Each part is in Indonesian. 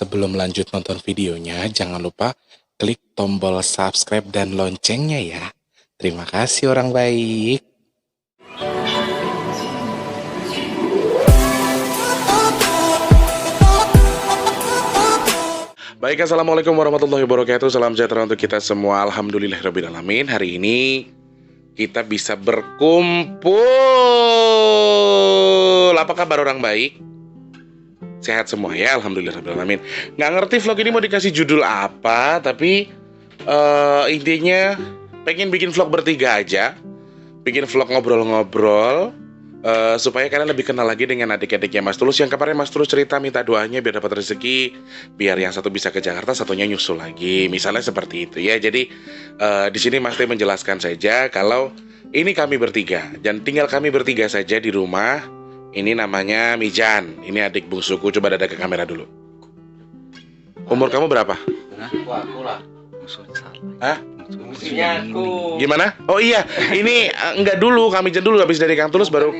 Sebelum lanjut nonton videonya, jangan lupa klik tombol subscribe dan loncengnya ya. Terima kasih orang baik. Baik, assalamualaikum warahmatullahi wabarakatuh. Salam sejahtera untuk kita semua. Alhamdulillahirrabbilalamin. Hari ini kita bisa berkumpul. Apa kabar orang baik? Sehat semua ya, alhamdulillahirrabbilalamin. Nggak ngerti vlog ini mau dikasih judul apa, tapi intinya pengen bikin vlog bertiga aja. Bikin vlog ngobrol-ngobrol, supaya kalian lebih kenal lagi dengan adik-adiknya Mas Tulus. Yang kemarin Mas Tulus cerita minta doanya biar dapat rezeki, biar yang satu bisa ke Jakarta, satunya nyusul lagi. Misalnya seperti itu ya. Jadi di sini Mas Teh menjelaskan saja kalau ini kami bertiga dan tinggal kami bertiga saja di rumah. Ini namanya Mijan. Ini adik bungsuku. Coba dada ke kamera dulu. Umur kamu berapa? Aku lah. Hah? Musuhnya aku. Gimana? Oh iya, ini enggak dulu, kami dulu habis dari Kang Tulus baru.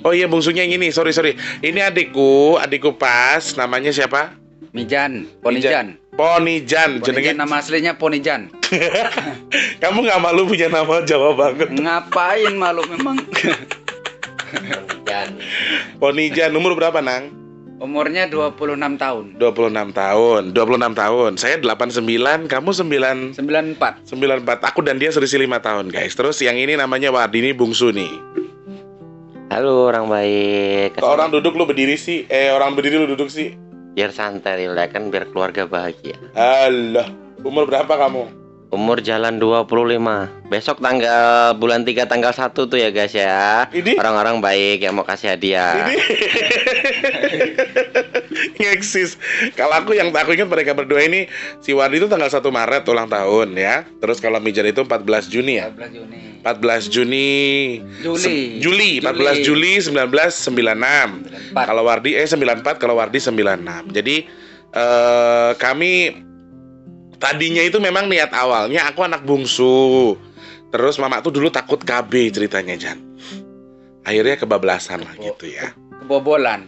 Oh iya, bungsunya yang ini. Sorry. Ini adikku pas. Namanya siapa? Mijan, Ponijan. Ponijan. Ponijan nama aslinya Ponijan. Kamu nggak malu punya nama Jawa banget? Ngapain malu memang? Ponijan. Umur berapa, Nang? Umurnya 26 tahun. 26 tahun. Saya 89, kamu 94. 94. Aku dan dia selisih 5 tahun, guys. Terus yang ini namanya Wardi, ini bungsu nih. Halo orang baik. Kalau orang duduk lu berdiri sih? Orang berdiri lu duduk sih? Biar santai, relax kan, biar keluarga bahagia. Alah, umur berapa kamu? Umur jalan 25. Besok bulan 3 tanggal 1 tuh ya guys ya. Ini? Orang-orang baik yang mau kasih hadiah. Ini ngeksis. Kalau aku ingat mereka berdua ini, si Wardi itu tanggal 1 Maret ulang tahun ya. Terus kalau Mijan itu 14 Juni ya. 14 Juni. Juli 14 Juli 1996. Kalau Wardi 94, kalau Wardi 96. Jadi kami tadinya itu memang niat awalnya aku anak bungsu. Terus mama tuh dulu takut KB ceritanya, Jan. Akhirnya kebablasan lah gitu ya. Kebobolan.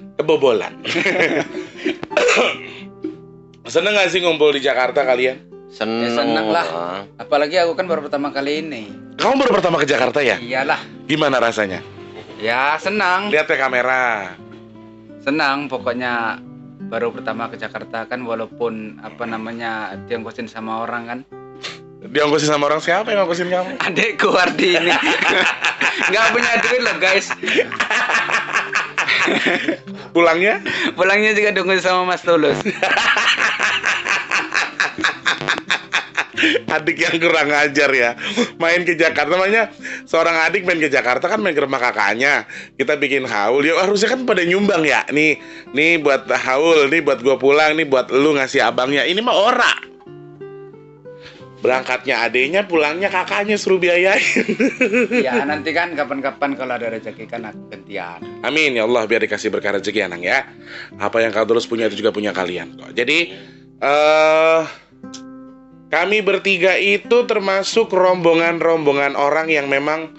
Seneng gak sih ngumpul di Jakarta kalian? Seneng lah. Apalagi aku kan baru pertama kali ini. Kamu baru pertama ke Jakarta ya? Iyalah. Gimana rasanya? Ya senang. Lihat ke kamera. Senang pokoknya. Baru pertama ke Jakarta kan, walaupun diongkosin sama orang kan. Diongkosin sama orang siapa yang ngongkosin kamu? Adekku Wardi ini. Nggak punya duit loh guys. Pulangnya juga diongkosin sama Mas Tulus. Adik yang kurang ajar ya. Main ke Jakarta, namanya seorang adik main ke Jakarta kan main ke rumah kakaknya. Kita bikin haul, ya harusnya kan pada nyumbang ya. Nih buat haul, nih buat gua pulang, nih buat lu ngasih abangnya. Ini mah ora. Berangkatnya adeknya, pulangnya kakaknya suruh biayain. Ya nanti kan kapan-kapan kalau ada rezeki kan aku gantian. Amin ya Allah, biar dikasih berkah rezeki Anang ya. Apa yang kau terus punya itu juga punya kalian kok. Jadi kami bertiga itu termasuk rombongan orang yang memang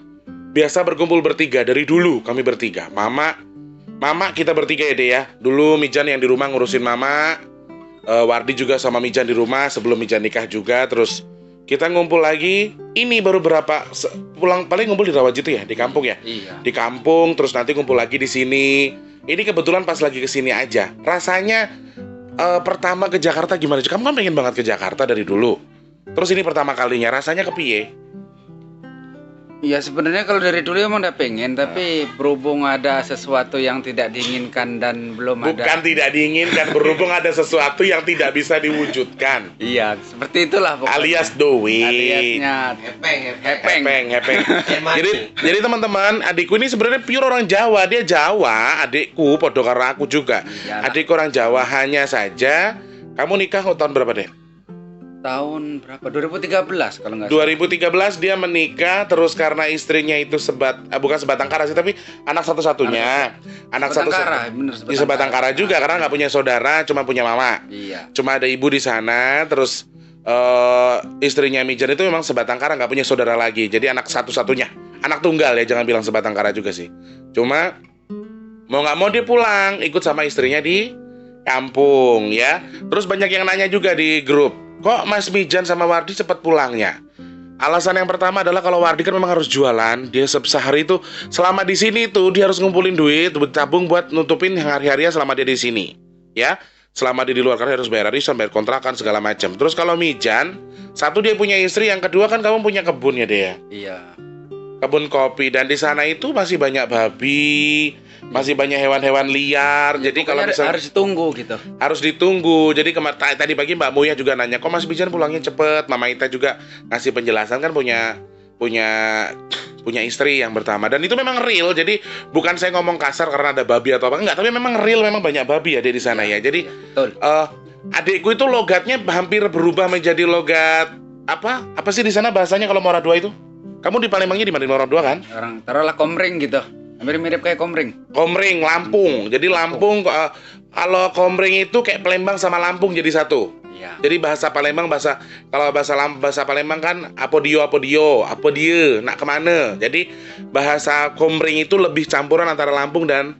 biasa berkumpul bertiga dari dulu. Kami bertiga, mama kita bertiga ya deh ya. Dulu Mijan yang di rumah ngurusin mama, Wardi juga sama Mijan di rumah sebelum Mijan nikah juga. Terus kita ngumpul lagi. Ini baru pulang paling ngumpul di Rawajitu ya, di kampung ya. Iya. Di kampung, terus nanti ngumpul lagi di sini. Ini kebetulan pas lagi kesini aja. Rasanya pertama ke Jakarta gimana? Kamu kan pengen banget ke Jakarta dari dulu. Terus ini pertama kalinya, rasanya kepiye? Ya sebenarnya kalau dari dulu emang udah pengen, tapi berhubung ada sesuatu yang tidak diinginkan dan belum ada. Bukan tidak diinginkan, berhubung ada sesuatu yang tidak bisa diwujudkan. Iya, seperti itulah pokoknya. Alias doing. Aliasnya hepeng. Jadi teman-teman, adikku ini sebenarnya pure orang Jawa. Dia Jawa, adikku podo karo aku juga. Iyalah. Adikku orang Jawa, hanya saja kamu nikah tahun berapa deh? Tahun berapa? 2013 kalau nggak 2013 dia menikah, terus karena istrinya itu bukan sebatang kara sih, tapi anak satu-satunya. Sebatang kara juga karena nggak punya saudara, cuma punya mama. Iya. Cuma ada ibu di sana, terus istrinya Mijan itu memang sebatang kara, nggak punya saudara lagi. Jadi anak satu-satunya, anak tunggal ya, jangan bilang sebatang kara juga sih. Cuma mau nggak mau dia pulang ikut sama istrinya di kampung ya. Terus banyak yang nanya juga di grup, kok Mas Mijan sama Wardi cepat pulangnya? Alasan yang pertama adalah kalau Wardi kan memang harus jualan. Dia sehari itu selama di sini tuh dia harus ngumpulin duit, tabung buat nutupin hari-harinya selama dia di sini. Ya, selama dia di luar karena harus bayar arisan, bayar kontrakan segala macam. Terus kalau Mijan, satu dia punya istri, yang kedua kan kamu punya kebun ya dia. Iya. Kebun kopi, dan di sana itu masih banyak babi, masih banyak hewan-hewan liar. Jadi kalau Pokoknya misalnya harus ditunggu gitu. harus ditunggu. Jadi tadi pagi Mbak Muya juga nanya, kok Mas Mijan pulangnya cepet? Mama Ita juga ngasih penjelasan kan punya istri yang pertama, dan itu memang real. Jadi bukan saya ngomong kasar karena ada babi atau apa, enggak, tapi memang real, memang banyak babi ada di sana ya. Jadi Betul. adikku itu logatnya hampir berubah menjadi logat apa sih di sana bahasanya kalau Mora Dua itu? Kamu di Palembangnya di mana? Di Mora Dua kan? Orang taruhlah komring gitu. Mirip-mirip kayak komring. Komring, Lampung. Jadi Lampung kalau Komring itu kayak Palembang sama Lampung jadi satu. Iya. Jadi bahasa Palembang kalau bahasa Palembang kan apodio, nak kemana. Jadi bahasa Komring itu lebih campuran antara Lampung dan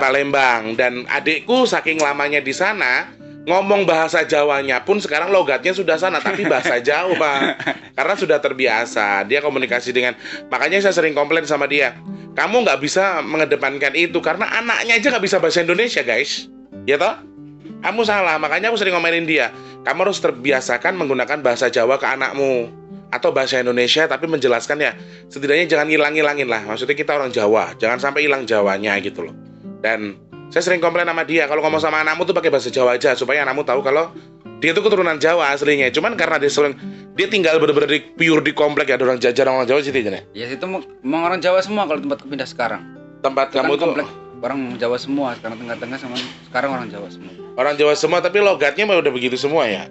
Palembang. Dan adikku saking lamanya di sana, ngomong bahasa Jawanya pun sekarang logatnya sudah sana, tapi bahasa Jawa. Karena sudah terbiasa. Dia komunikasi dengan, makanya saya sering komplain sama dia. Kamu nggak bisa mengedepankan itu karena anaknya aja nggak bisa bahasa Indonesia, guys. Ya toh? Kamu salah, makanya aku sering ngomelin dia. Kamu harus terbiasakan menggunakan bahasa Jawa ke anakmu, atau bahasa Indonesia tapi menjelaskan ya. Setidaknya jangan hilang-hilangin lah. Maksudnya kita orang Jawa, jangan sampai hilang Jawanya gitu loh. Dan saya sering komplain sama dia, kalau ngomong sama anakmu tuh pakai bahasa Jawa aja, supaya anakmu tahu kalau dia itu keturunan Jawa aslinya. Cuman karena dia tinggal bener-bener pure di komplek ya, ada orang jajar orang Jawa situ aja nih. Ya situ emang orang Jawa semua kalau tempatku pindah sekarang. Tempat Itu kan kamu tuh komplek orang Jawa semua, sekarang tengah-tengah sama sekarang orang Jawa semua. orang Jawa semua, tapi logatnya mah udah begitu semua ya.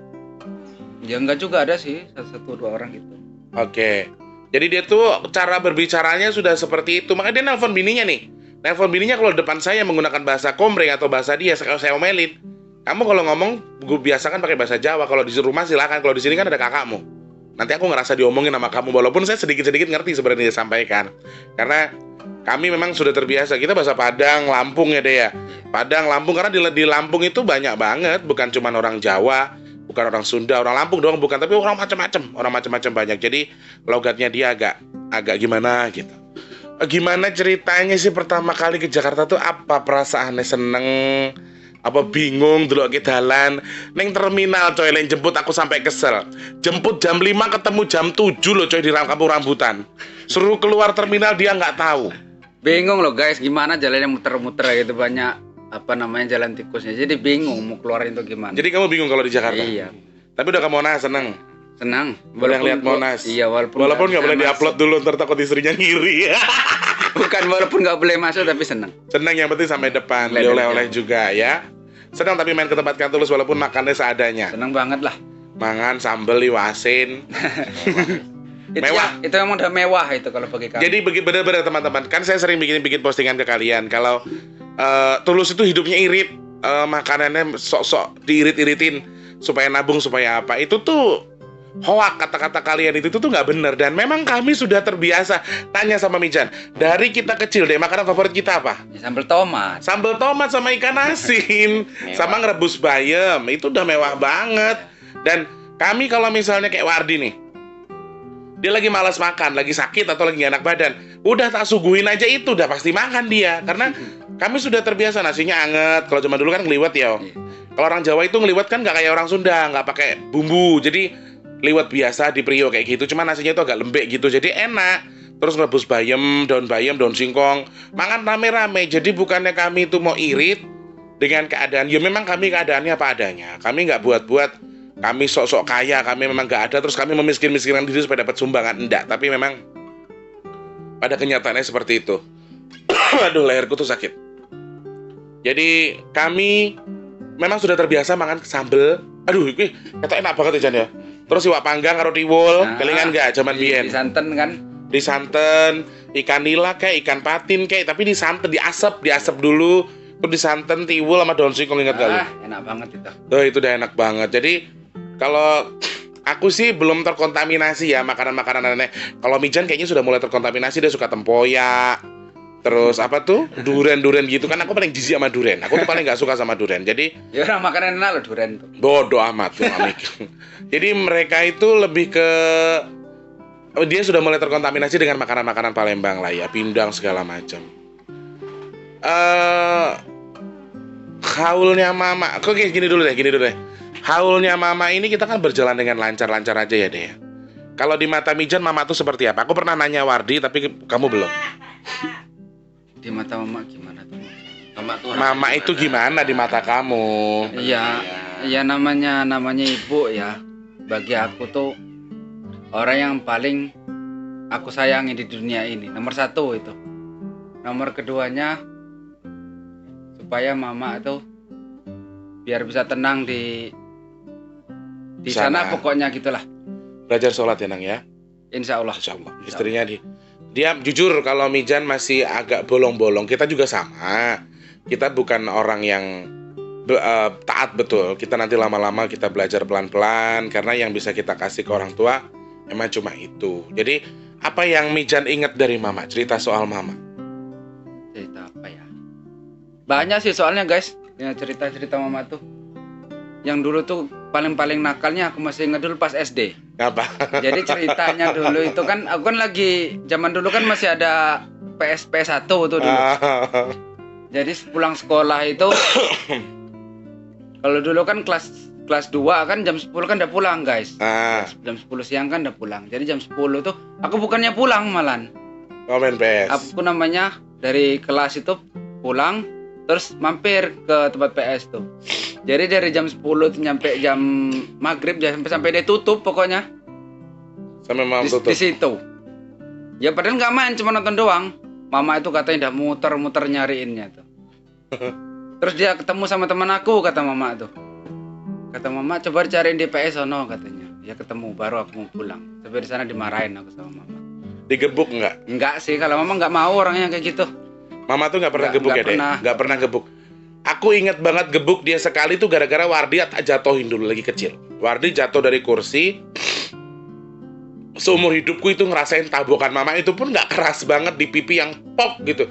Ya enggak juga, ada sih satu dua orang gitu. Oke. Jadi dia tuh cara berbicaranya sudah seperti itu. Makanya dia nelpon bininya nih. Nelpon bininya kalau depan saya menggunakan bahasa Komring atau bahasa dia, saya omelin. Kamu kalau ngomong, gue biasakan pakai bahasa Jawa. Kalau di rumah silakan. Kalau di sini kan ada kakakmu. Nanti aku ngerasa diomongin sama kamu. Walaupun saya sedikit-sedikit ngerti sebenarnya dia sampaikan. Karena kami memang sudah terbiasa. Kita bahasa Padang, Lampung ya deh ya. Padang, Lampung, karena di Lampung itu banyak banget. Bukan cuma orang Jawa, bukan orang Sunda, orang Lampung doang bukan, tapi orang macam-macam banyak. Jadi logatnya dia agak gimana gitu. Gimana ceritanya sih pertama kali ke Jakarta tuh, apa perasaannya? Seneng apa bingung dulu ke dalan neng terminal coy, yang jemput aku sampai kesel. Jemput jam 5 ketemu jam 7 loh coy di kampung rambutan. Suruh keluar terminal dia nggak tahu. Bingung loh guys, gimana jalannya muter-muter gitu, banyak jalan tikusnya. Jadi bingung mau keluarin itu gimana. Jadi kamu bingung kalau di Jakarta? Iya. Tapi udah ke Monas seneng? Senang. Boleh lihat Monas? Iya, walaupun nggak boleh diupload dulu, ntar takut istrinya ngiri. Bukan, walaupun nggak boleh masuk tapi senang. Senang, yang penting sampai depan. Beli oleh-oleh juga ya. Senang tapi main ke tempat kan tulus walaupun makannya seadanya. Senang banget lah. Mangan sambel liwasin. Mewah. Itu emang udah mewah itu kalau bagi kami. Jadi bener-bener teman-teman, kan saya sering bikin postingan ke kalian kalau Tulus itu hidupnya irit, makanannya sok-sok diirit-iritin supaya nabung supaya apa. Itu tuh hoak, kata-kata kalian itu tuh nggak bener. Dan memang kami sudah terbiasa. Tanya sama Mijan, dari kita kecil deh makanan favorit kita apa? Ya, sambal tomat. Sambal tomat sama ikan asin sama ngerebus bayam. Itu udah mewah banget. Dan kami kalau misalnya kayak Wardi nih, dia lagi malas makan, lagi sakit atau lagi gak enak badan, udah tak suguhin aja itu, udah pasti makan dia. Karena kami sudah terbiasa nasinya anget. Kalau zaman dulu kan ngeliwet ya. Kalau orang Jawa itu ngeliwet kan nggak kayak orang Sunda, nggak pakai bumbu. Jadi liwet biasa di Priok kayak gitu, cuma nasinya itu agak lembek gitu, jadi enak. Terus ngerebus bayam, daun singkong, makan rame-rame. Jadi bukannya kami itu mau irit dengan keadaan, ya memang kami keadaannya apa adanya. Kami nggak buat-buat, kami sok-sok kaya, kami memang nggak ada. Terus kami memiskin-miskinkan diri supaya dapat sumbangan, enggak. Tapi memang pada kenyataannya seperti itu. Aduh, leherku tuh sakit. Jadi kami memang sudah terbiasa makan sambel. Aduh, ini kata enak banget ya Jan ya. Terus iwak panggang karo tiwul, kelingan nggak zaman biyen? Disanten kan? Disanten, ikan nila kayak ikan patin kayak, tapi disanten, diasap dulu, terus disanten tiwul sama daun singkong, ingat kali? Enak banget itu. Tuh itu udah enak banget. Jadi kalau aku sih belum terkontaminasi ya makanan-makanan aneh. Kalau Mijan kayaknya sudah mulai terkontaminasi, dia suka tempoyak, Terus apa tuh? Durian gitu kan, aku paling jijik sama durian. Aku tuh paling nggak suka sama durian. Jadi Ya orang makanan enak loh durian tuh. bodoh amat tuh Mami. Jadi mereka itu lebih ke dia sudah mulai terkontaminasi dengan makanan-makanan Palembang lah ya, pindang segala macam. Haulnya mama, oke gini dulu deh. Haulnya mama ini kita kan berjalan dengan lancar-lancar aja ya deh. Kalau di mata Mijan mama tuh seperti apa? Aku pernah nanya Wardi tapi kamu belum. Di mata mama gimana tuh? Mama itu gimana di mata kamu? Iya, iya namanya ibu ya. Bagi aku tuh orang yang paling aku sayangi di dunia ini. Nomor 1 itu. Nomor keduanya supaya mama tuh biar bisa tenang di sana pokoknya gitulah. Belajar sholat ya Nang ya. Insya Allah. Insya Allah. Istrinya dia jujur kalau Mijan masih agak bolong-bolong. Kita juga sama. Kita bukan orang yang taat betul. Kita nanti lama-lama kita belajar pelan-pelan karena yang bisa kita kasih ke orang tua emang cuma itu. Jadi apa yang Mijan ingat dari mama? Cerita soal mama. Cerita apa ya? Banyak sih soalnya guys. Ya cerita-cerita mama tuh. Yang dulu tuh paling nakalnya aku masih ingat dulu pas SD. Apa? Jadi ceritanya dulu itu kan aku kan lagi zaman dulu kan masih ada PS1 tuh dulu. Jadi pulang sekolah itu kalau dulu kan kelas 2 kan jam 10 kan udah pulang guys. Jam 10 siang kan udah pulang. Jadi jam 10 tuh aku bukannya pulang malan. Komen PS. Aku namanya dari kelas itu pulang terus mampir ke tempat PS tuh. Jadi dari jam 10 tuh nyampe jam maghrib sampai dia tutup pokoknya. Sampai malam tutup. Di situ. Ya padahal nggak main cuma nonton doang. Mama itu katanya udah muter-muter nyariinnya tuh. Terus dia ketemu sama teman aku kata mama tuh. Kata mama coba cariin di PS sono katanya. Ya ketemu baru aku mau pulang. Sampai di sana dimarahin aku sama mama. Digebuk nggak? Enggak sih kalau mama nggak mau orangnya kayak gitu. Mama tuh nggak pernah gebuk ya deh. Nggak pernah gebuk. Aku inget banget gebuk dia sekali tuh gara-gara Wardi tak jatuhin dulu lagi kecil. Wardi jatuh dari kursi. Seumur hidupku itu ngerasain tabokan mama itu pun nggak keras banget di pipi yang pok gitu.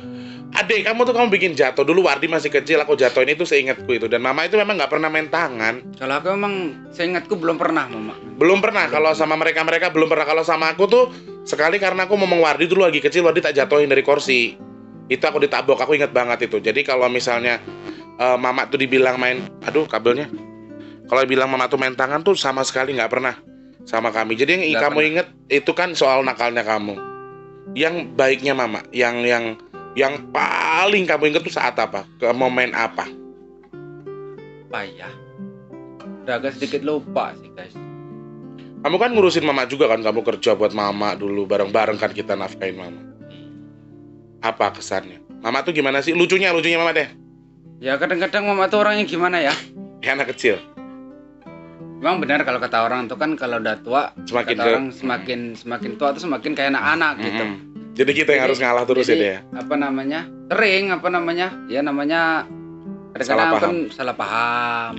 Adek kamu bikin jatuh dulu. Wardi masih kecil aku jatuhin itu seingatku itu. Dan mama itu memang nggak pernah main tangan. Kalau aku memang seingatku belum pernah mama. Belum pernah. Kalau sama mereka belum pernah. Kalau sama aku tuh sekali karena aku ngomong Wardi dulu lagi kecil Wardi tak jatuhin dari kursi. Itu aku ditabok. Aku ingat banget itu. Jadi kalau misalnya mama tuh dibilang main, aduh kabelnya. Kalau bilang mama tuh main tangan tuh sama sekali nggak pernah sama kami. Jadi yang kamu inget itu kan soal nakalnya kamu. Yang baiknya mama, yang paling kamu inget tuh saat apa? Ke momen apa? Apa ya? Udah agak sedikit lupa sih guys. Kamu kan ngurusin mama juga kan, kamu kerja buat mama dulu bareng-bareng kan kita nafkain mama. Apa kesannya? Mama tuh gimana sih? Lucunya mama deh. Ya kadang-kadang mama tuh orangnya gimana ya? Kayak anak kecil. Memang benar kalau kata orang tuh kan kalau udah tua Semakin kata orang semakin tua tuh semakin kayak anak-anak gitu. Jadi kita yang harus ngalah terus ya deh. Apa namanya? Sering Ya namanya kadang-kadang kan salah paham.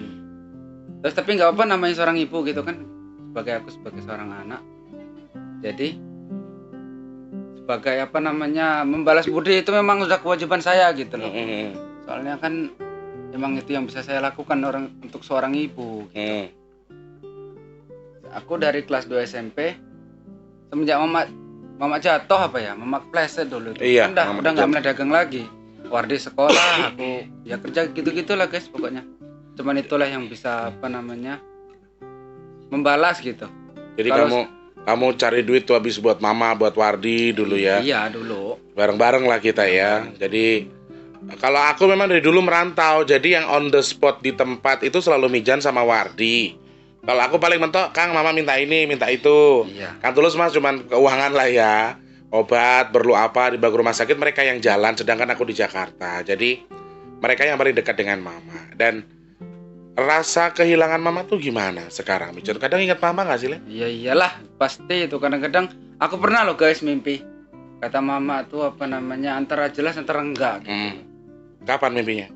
Terus tapi nggak apa namanya seorang ibu gitu kan. Sebagai seorang anak. Jadi sebagai apa namanya membalas budi itu memang sudah kewajiban saya gitu loh. Soalnya kan emang itu yang bisa saya lakukan untuk seorang ibu gitu. Aku dari kelas 2 SMP semenjak mama jatuh apa ya? Mama kepleset dulu tuh. Iya, udah enggak mulai dagang lagi. Wardi sekolah, aku ya kerja gitu-gitulah guys pokoknya. Cuman itulah yang bisa apa namanya? Membalas gitu. Jadi kamu cari duit tuh habis buat mama, buat Wardi dulu ya. Iya, dulu. Bareng-bareng lah kita ya. Jadi kalau aku memang dari dulu merantau, jadi yang on the spot di tempat itu selalu Mijan sama Wardi. Kalau aku paling mentok, Kang, mama minta ini, minta itu. Iya. Kang Tulus mas cuman keuangan lah ya. Obat, perlu apa, dibawa ke rumah sakit, mereka yang jalan, sedangkan aku di Jakarta. Jadi mereka yang paling dekat dengan mama. Dan rasa kehilangan mama tuh gimana sekarang, Mijan? Kadang ingat mama gak sih, Le? Iya iyalah, pasti itu kadang-kadang aku pernah loh guys mimpi. Kata mama tuh apa namanya antara jelas antara enggak gitu. Kapan mimpinya?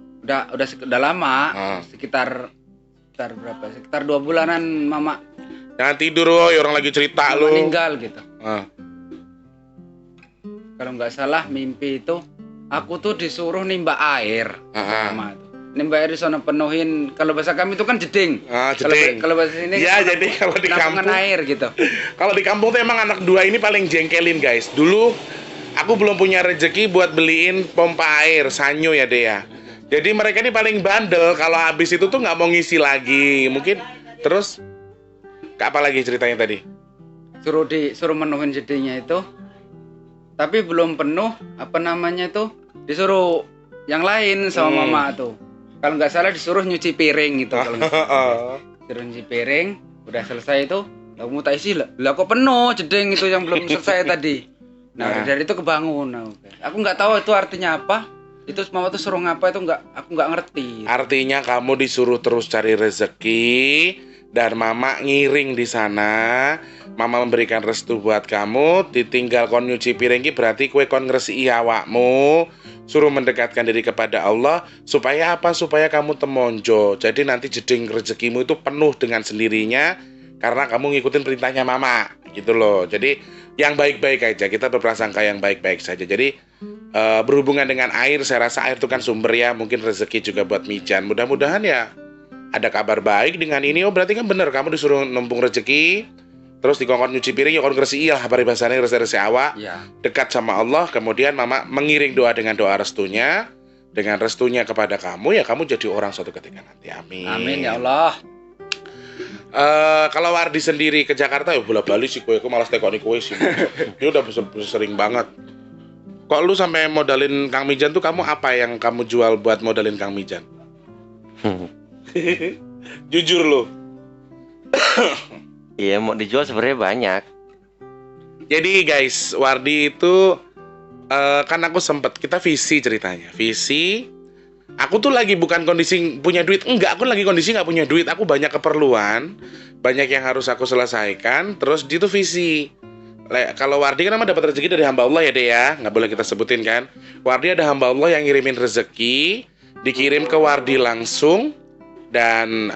Udah lama, sekitar berapa? Sekitar 2 bulanan mama. Jangan tidur woy, orang lagi cerita lu. Meninggal gitu. Kalau nggak salah mimpi itu aku tuh disuruh nimba air. Ah, Mama tuh. Nimba air di sana penuhin, kalau bahasa kami itu kan jeding. jeding. Kalau bahasa sini Ya, jadi kalau di penampungan kampung, air gitu. kalau di kampung tuh emang anak dua ini paling jengkelin guys. Dulu aku belum punya rezeki buat beliin pompa air sanyo ya Dea. Jadi mereka ini paling bandel kalau habis itu tuh nggak mau ngisi lagi. Mungkin terus apa lagi ceritanya tadi? Suruh menuhin jedingnya itu. Tapi belum penuh, apa namanya itu? Disuruh yang lain sama mama tuh. Kalau nggak salah disuruh nyuci piring gitu kalau nggak salah. Disuruh nyuci piring, udah selesai itu, kamu tak isi lah. Lah kok penuh jeding itu yang belum selesai tadi. Nah, dari itu kebangun. Aku nggak tahu itu artinya apa. Itu mama tuh suruh ngapa itu aku nggak ngerti. Artinya kamu disuruh terus cari rezeki dan mama ngiring di sana. Mama memberikan restu buat kamu, ditinggal kon nyuci piring ki berarti kue kon ngresiki awakmu, suruh mendekatkan diri kepada Allah supaya apa? Supaya kamu temonjo. Jadi nanti jeding rezekimu itu penuh dengan sendirinya karena kamu ngikutin perintahnya mama gitu loh. Jadi yang baik-baik aja, kita berprasangka yang baik-baik saja. Jadi berhubungan dengan air, saya rasa air itu kan sumber ya, mungkin rezeki juga buat Mijan. Mudah-mudahan ya ada kabar baik dengan ini. Oh berarti kan bener kamu disuruh numpung rezeki, terus dikongkon nyuci piring ya kon ngresiki lah habari bahasane resik-resik awak. Ya. Dekat sama Allah, kemudian mama mengiring doa dengan doa restunya. Dengan restunya kepada kamu ya kamu jadi orang suatu ketika nanti. Amin. Amin ya Allah. Kalau Wardi sendiri ke Jakarta ya bola-bali sih kowe malas tekoni kowe sih. Dia udah sering banget. Kok lu sampai modalin Kang Mijan tuh kamu apa yang kamu jual buat modalin Kang Mijan? Jujur lu. Iya, mau dijual sebenarnya banyak. Jadi guys, Wardi itu kan aku sempet kita visi ceritanya. Visi, aku tuh lagi bukan kondisi punya duit. Enggak, aku lagi kondisi nggak punya duit. Aku banyak keperluan, banyak yang harus aku selesaikan. Terus itu visi. Kalau Wardi kan emang dapat rezeki dari hamba Allah ya deh ya, nggak boleh kita sebutin kan. Wardi ada hamba Allah yang ngirimin rezeki, dikirim ke Wardi langsung. Dan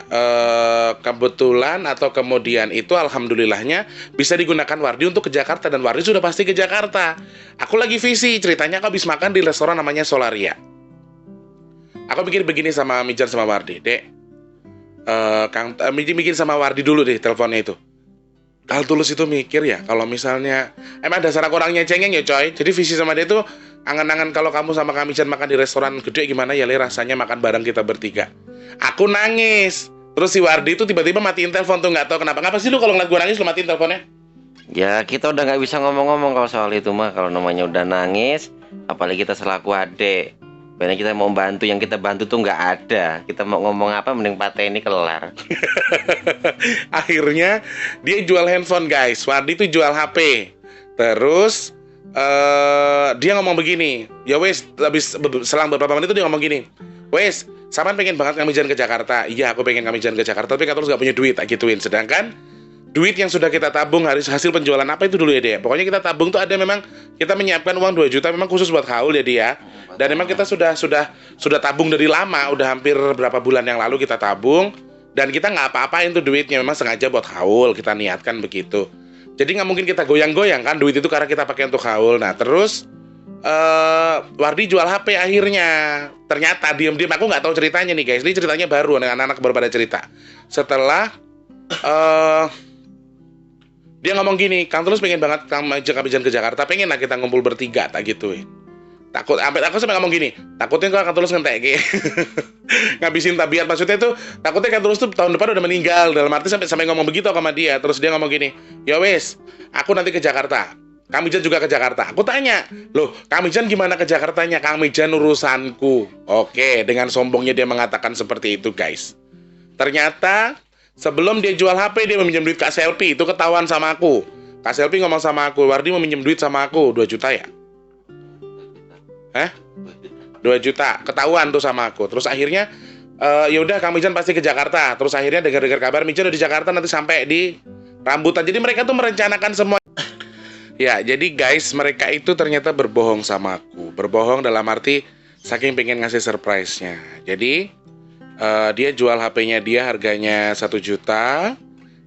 kebetulan atau kemudian itu alhamdulillahnya bisa digunakan Wardi untuk ke Jakarta. Dan Wardi sudah pasti ke Jakarta. Aku lagi visi, ceritanya aku habis makan di restoran namanya Solaria. Aku pikir begini sama Mijan sama Wardi, Dek, Mijan bikin sama Wardi dulu deh teleponnya itu. Kal Tulus itu mikir ya, kalau misalnya emang dasar aku orangnya cengeng ya coy. Jadi visi sama dia tuh angan-angan kalau kamu sama Kang Mijan makan di restoran gede gimana ya le rasanya makan bareng kita bertiga. Aku nangis. Terus si Wardi itu tiba-tiba matiin telepon tuh, nggak tahu kenapa. Ngapa sih lu kalau ngeliat gue nangis lu matiin teleponnya? Ya kita udah nggak bisa ngomong-ngomong kalau soal itu mah. Kalau namanya udah nangis, apalagi kita selaku adik. Banyak kita mau bantu, yang kita bantu tuh nggak ada. Kita mau ngomong apa mending pateni kelar. Akhirnya dia jual handphone guys. Wardi tuh jual HP. Terus dia ngomong begini, ya wes, habis selang beberapa menit itu dia ngomong gini, wes, Saman pengen banget Kang Mijan ke Jakarta. Iya, aku pengen Kang Mijan ke Jakarta, tapi Kang Tulus gak punya duit, tak gituin. Sedangkan duit yang sudah kita tabung hasil penjualan apa itu dulu ya dia. Pokoknya kita tabung tuh ada, memang kita menyiapkan uang 2 juta memang khusus buat haul ya dia. Dan memang kita sudah tabung dari lama, udah hampir berapa bulan yang lalu kita tabung. Dan kita nggak apa-apain tuh duitnya, memang sengaja buat haul, kita niatkan begitu. Jadi nggak mungkin kita goyang-goyang kan duit itu karena kita pakai untuk haul. Nah terus Wardi jual HP akhirnya. Ternyata diam-diam, aku nggak tahu ceritanya nih guys. Ini ceritanya baru, anak-anak baru pada cerita. Setelah dia ngomong gini, Kang Tulus pengen banget Kang Mijan ke Jakarta, pengen lah kita ngumpul bertiga, tak gituin. Takut, aku sampai ngomong gini, takutnya kalau Kang Tulus ngentek ngabisin tabiat, maksudnya tuh takutnya Kang Tulus tuh tahun depan udah meninggal, dalam arti sampai ngomong begitu sama dia. Terus dia ngomong gini, ya wes, aku nanti ke Jakarta, Kang Mijan juga ke Jakarta. Aku tanya, loh Kang Mijan gimana ke Jakartanya? Kang Mijan urusanku. Oke, dengan sombongnya dia mengatakan seperti itu guys. Ternyata sebelum dia jual HP, dia meminjam duit Kak Selfie, itu ketahuan sama aku. Kak Selfie ngomong sama aku, Wardi mau minjem duit sama aku 2 juta ya? 2 juta, ketahuan tuh sama aku. Terus akhirnya ya udah Kang Mijan pasti ke Jakarta. Terus akhirnya dengar kabar Mijan udah di Jakarta, nanti sampai di Rambutan. Jadi mereka tuh merencanakan semua. Ya, jadi guys, mereka itu ternyata berbohong sama aku. Berbohong dalam arti saking pengen ngasih surprise-nya. Jadi dia jual HP-nya dia harganya 1 juta,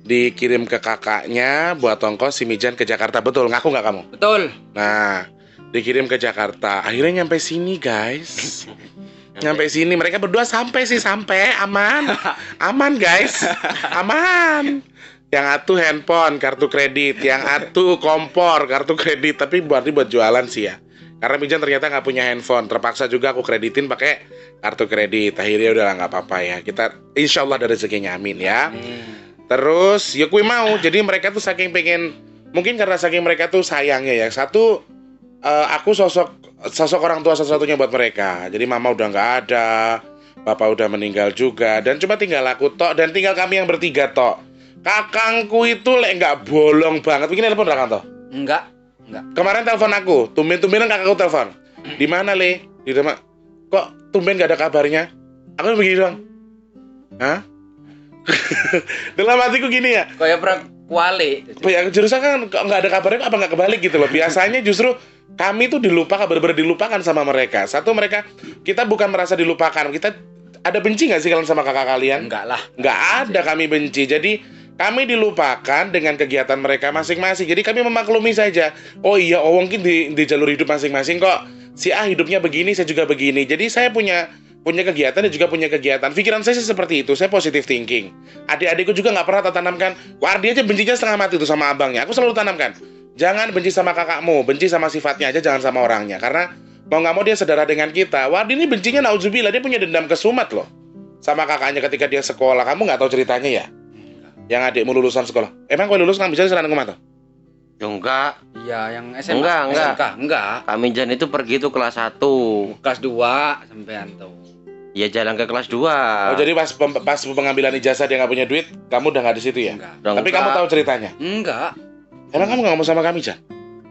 dikirim ke kakaknya buat ongkos si Mijan ke Jakarta. Betul, ngaku nggak kamu? Betul. Nah, dikirim ke Jakarta. Akhirnya nyampe sini guys. Nyampe sini mereka berdua sampai aman. Aman guys. Aman. Yang atuh handphone, kartu kredit, yang atuh kompor, kartu kredit, tapi berarti buat jualan sih ya. Karena Mijan ternyata nggak punya handphone, terpaksa juga aku kreditin pakai kartu kredit. Akhirnya udahlah nggak apa-apa ya. Kita insya Allah ada rezekinya, amin ya. Terus ya kui mau, jadi mereka tuh saking pengen, mungkin karena saking mereka tuh sayangnya ya. Satu, aku sosok orang tua satu-satunya buat mereka. Jadi mama udah nggak ada, papa udah meninggal juga, dan cuma tinggal aku tok, dan tinggal kami yang bertiga tok. Kakangku itu nggak bolong banget. Begini telepon Kakang toh? Enggak. Kemarin telepon aku, tumben-tumbenan kakakku telepon. Di mana Le? Di rumah. Kok tumben gak ada kabarnya? Aku begini doang. Hah? Dalam hatiku gini ya. Kayak pernah kuali. Ya jurusan kan kok nggak ada kabarnya, apa nggak kebalik gitu loh. Biasanya justru kami tuh dilupakan, benar-benar dilupakan sama mereka. Satu, mereka, kita bukan merasa dilupakan. Kita ada benci nggak sih kalian sama kakak kalian? Enggak lah. Nggak ada kami benci. Jadi kami dilupakan dengan kegiatan mereka masing-masing. Jadi kami memaklumi saja. Oh iya, oh mungkin di jalur hidup masing-masing kok. Si A hidupnya begini, saya juga begini. Jadi saya punya kegiatan dan juga punya kegiatan. Pikiran saya sih seperti itu. Saya positive thinking. Adik-adikku juga nggak pernah tanamkan. Wah, dia aja bencinya setengah mati tuh sama abangnya. Aku selalu tanamkan. Jangan benci sama kakakmu, benci sama sifatnya aja, jangan sama orangnya. Karena mau nggak mau dia saudara dengan kita. Wardi ini bencinya nauzubillah, dia punya dendam kesumat loh sama kakaknya ketika dia sekolah. Kamu nggak tahu ceritanya ya? Yang adikmu lulusan sekolah. Emang kau lulus nggak bisa serana kemana? Ya enggak. Iya, yang SMA. Enggak. SMK, enggak. Kami Jan itu pergi tuh kelas 1. Kelas 2 sampean tuh. Ya jalan ke kelas 2. Oh, jadi pas pengambilan ijazah dia nggak punya duit, kamu udah nggak di situ ya? Enggak. Tapi kamu tahu ceritanya? Enggak. Emang kamu nggak ngomong sama kami, Jan?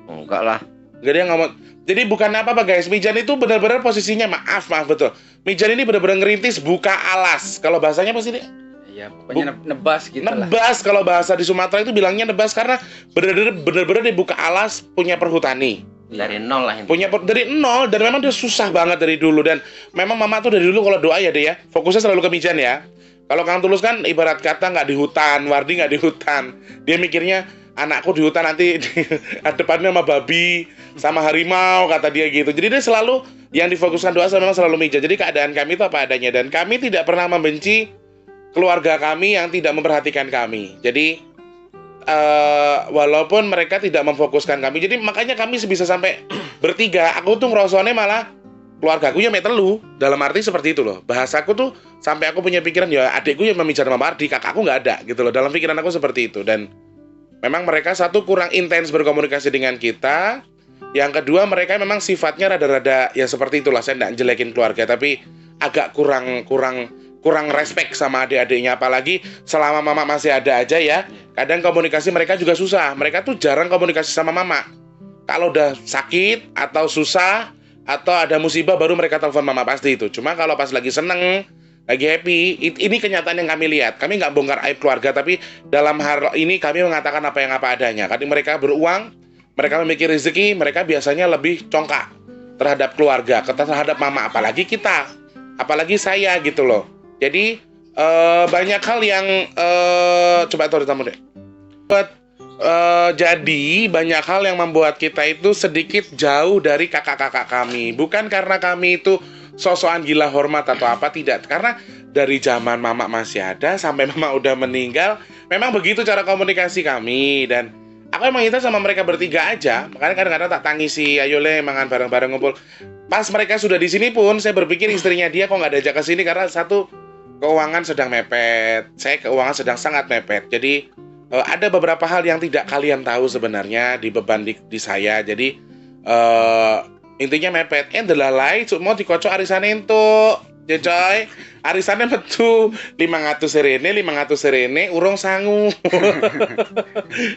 Enggak lah. Gak ada yang ngomong. Jadi bukan apa-apa guys, Mijan itu benar-benar posisinya maaf betul. Mijan ini benar-benar ngerintis buka alas. Kalau bahasanya apa sih dia? Iya, pokoknya nebas gitu lah. Nebas, kalau bahasa di Sumatera itu bilangnya nebas karena benar-benar dibuka alas punya perhutani. Dari nol lah ini. Punya dari nol, dan memang dia susah banget dari dulu. Dan memang mama tuh dari dulu kalau doa ya deh ya, fokusnya selalu ke Mijan ya. Kalau Kang Tulus kan ibarat kata nggak di hutan, Wardi nggak di hutan. Dia mikirnya anakku di hutan nanti depannya sama babi, sama harimau, kata dia gitu. Jadi dia selalu yang difokuskan doa memang selalu Mijan. Jadi keadaan kami itu apa adanya, dan kami tidak pernah membenci keluarga kami yang tidak memperhatikan kami. Jadi walaupun mereka tidak memfokuskan kami, jadi makanya kami bisa sampai bertiga. Aku tuh ngerosone malah keluargaku ya metelu. Dalam arti seperti itu loh. Bahasaku tuh sampai aku punya pikiran ya adikku yang membicara sama Ardi, kakakku nggak ada gitu loh. Dalam pikiran aku seperti itu. Dan memang mereka satu kurang intens berkomunikasi dengan kita. Yang kedua mereka memang sifatnya rada-rada ya seperti itulah. Saya nggak jelekin keluarga, tapi agak kurang respect sama adik-adiknya. Apalagi selama mama masih ada aja ya, kadang komunikasi mereka juga susah. Mereka tuh jarang komunikasi sama mama. Kalau udah sakit atau susah atau ada musibah baru mereka telepon mama, pasti itu. Cuma kalau pas lagi seneng, lagi happy, ini kenyataan yang kami lihat. Kami nggak bongkar aib keluarga, tapi dalam hal ini kami mengatakan apa yang apa adanya. Kadang mereka beruang, mereka memiliki rezeki, mereka biasanya lebih congkak terhadap keluarga, terhadap mama, apalagi kita, apalagi saya gitu loh. Jadi banyak hal yang coba tahu tamu deh. Jadi banyak hal yang membuat kita itu sedikit jauh dari kakak-kakak kami. Bukan karena kami itu sosokan gila hormat atau apa, tidak. Karena dari zaman mama masih ada sampai mama udah meninggal, memang begitu cara komunikasi kami. Dan aku emang itu sama mereka bertiga aja. Makanya kadang-kadang tak tangisi, ayo le mangan bareng-bareng ngumpul. Pas mereka sudah di sini pun saya berpikir istrinya dia kok nggak diajak ke sini, karena satu, keuangan sedang mepet. Saya keuangan sedang sangat mepet. Jadi ada beberapa hal yang tidak kalian tahu sebenarnya di beban di saya. Jadi intinya mepet. Delalai mau dikocok arisane entuk. Ya coy, arisannya metu 500 serene urung sangu.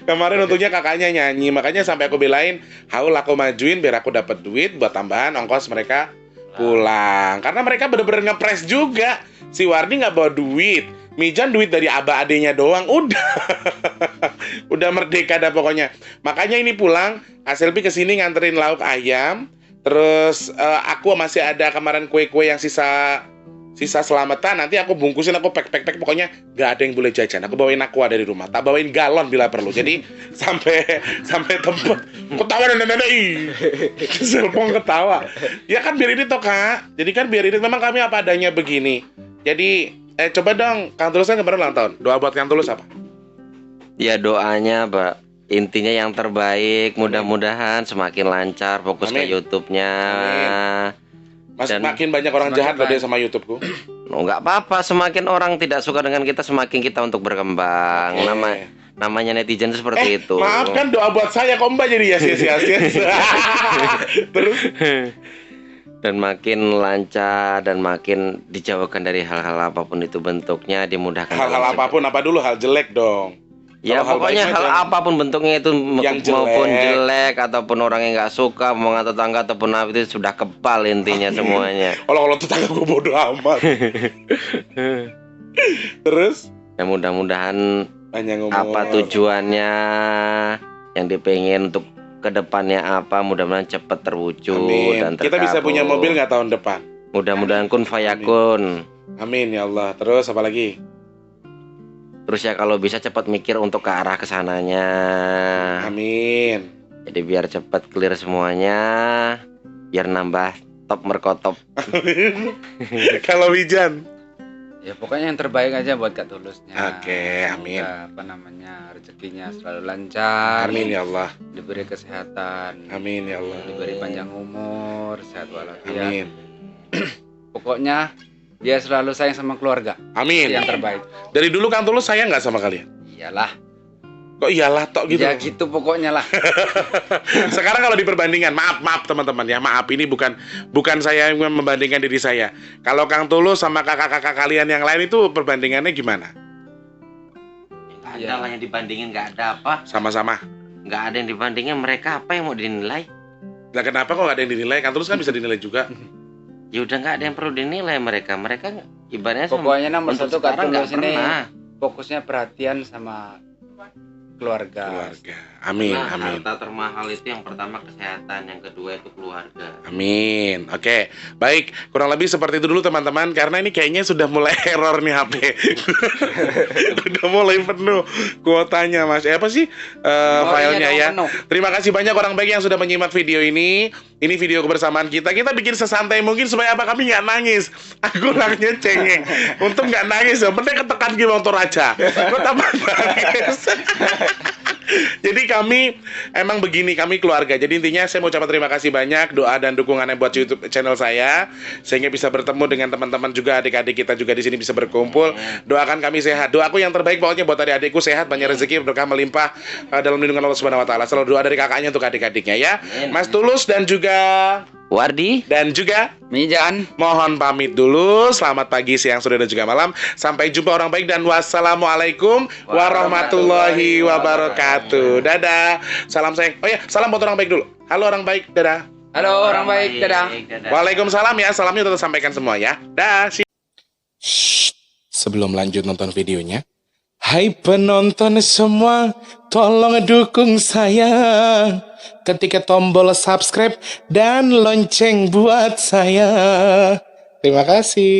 Kemarin untungnya kakaknya nyanyi, makanya sampai aku belain, haul aku majuin biar aku dapat duit buat tambahan ongkos mereka pulang. Karena mereka bener-bener ngepres juga. Si Wardi nggak bawa duit, Mijan duit dari aba adenya doang, udah. Udah merdeka dah pokoknya. Makanya ini pulang, Aselbi kesini nganterin lauk ayam. Terus aku masih ada kemarin kue-kue yang sisa Sisa selamatan nanti aku bungkusin, aku pack pokoknya nggak ada yang boleh jajan. Aku bawain aqua dari rumah, tak bawain galon bila perlu. Jadi sampai tempat ketawa nenek selpong ketawa. Ya kan biar ini toh Kak. Jadi kan biar ini memang kami apa adanya begini. Jadi coba dong Kang Tulus kan kemarin ulang tahun. Doa buat Kang Tulus apa? Ya doanya Pak, intinya yang terbaik, mudah-mudahan semakin lancar fokus ke Amin. YouTube-nya. Mas Dan makin banyak orang semakin jahat loh dia baik. sama YouTubeku. Oh, nggak apa-apa, semakin orang tidak suka dengan kita, semakin kita untuk berkembang. Oke. Namanya netizen itu seperti itu. Maaf kan doa buat saya kok Mbak jadi ya sia-sia. Terus Dan makin lancar dan makin dijauhkan dari hal-hal apapun itu bentuknya, dimudahkan hal-hal dalam apapun apa dulu hal jelek dong. ya Kalau hal pokoknya baik hal mah apapun bentuknya itu yang maupun jelek. jelek ataupun orang yang nggak suka mau tetangga ataupun apa itu sudah kebal intinya semuanya. Kalau tetangga gue bodo amat. Terus Ya mudah-mudahan panjang umur. apa tujuannya yang dipengen untuk kedepannya apa, mudah-mudahan cepat terwujud Amin. dan Kita bisa punya terkabul. mobil nggak tahun depan? Mudah-mudahan kun fayakun. Amin ya Allah. Terus apa lagi? Terus ya kalau bisa cepat mikir untuk ke arah kesananya. Amin. Jadi biar cepat clear semuanya, biar nambah top merkotop. Kalau Wijan. Ya pokoknya yang terbaik aja buat Kak Tulusnya. Oke, amin. Semoga, apa namanya, rezekinya selalu lancar. Amin ya Allah. Diberi kesehatan. Amin ya Allah. Diberi panjang umur, sehat walafiat. Amin. Pokoknya dia selalu sayang sama keluarga. Amin. Itu yang terbaik. Dari dulu Kang Tulus sayang nggak sama kalian? Iyalah. Kok iyalah tok gitu? Ya gitu pokoknya lah. Sekarang kalau di perbandingan, maaf teman-teman ya, maaf ini bukan saya yang membandingkan diri saya. Kalau Kang Tulus sama kakak-kakak kalian yang lain itu perbandingannya gimana? Nggak ada Iya. lah yang dibandingin, nggak ada apa. Sama-sama. Nggak ada yang dibandingin, mereka apa yang mau dinilai? Lah kenapa kok nggak ada yang dinilai? Kang Tulus kan bisa dinilai juga. Ya udah nggak ada yang perlu dinilai mereka. Mereka ibaratnya Pokoknya nomor untuk satu Kak sekarang nggak Tulus ini pernah. fokusnya perhatian sama keluarga. Keluarga. Amin, Karena amin. harta termahal itu yang pertama kesehatan, yang kedua itu keluarga. Amin. Oke, baik. Kurang lebih seperti itu dulu teman-teman. Karena ini kayaknya sudah mulai error nih HP. Udah mulai penuh kuotanya Mas. Apa sih filenya ya? Penuh. Terima kasih banyak orang baik yang sudah menyimak video ini. Ini video kebersamaan kita. Kita bikin sesantai mungkin supaya apa kami nggak nangis. Aku orangnya cengeng. Untung nggak nangis ya. Penting ketekan gimana motor aja. Kok tambah nangis. Jadi kami emang begini, kami keluarga. Jadi intinya saya mau ucapkan terima kasih banyak doa dan dukungannya buat YouTube channel saya sehingga bisa bertemu dengan teman-teman juga, adik-adik kita juga di sini bisa berkumpul. Doakan kami sehat. Doaku yang terbaik pokoknya buat adik-adikku sehat, banyak rezeki, berkah melimpah dalam lindungan Allah Subhanahu wa taala. Selalu doa dari kakaknya untuk adik-adiknya ya. Mas Tulus dan juga Wardi, Mijan. mohon pamit dulu. Selamat pagi, siang, sore, dan juga malam. Sampai jumpa orang baik dan wassalamualaikum warahmatullahi wabarakatuh. Dadah. Salam sayang. Oh ya, salam buat orang baik dulu. Halo orang baik, dadah. Halo orang baik, dadah. Waalaikumsalam ya, salamnya tetap sampaikan semua ya. Dah. Sebelum lanjut nonton videonya, hai penonton semua, tolong dukung saya ketika tombol subscribe dan lonceng buat saya. Terima kasih.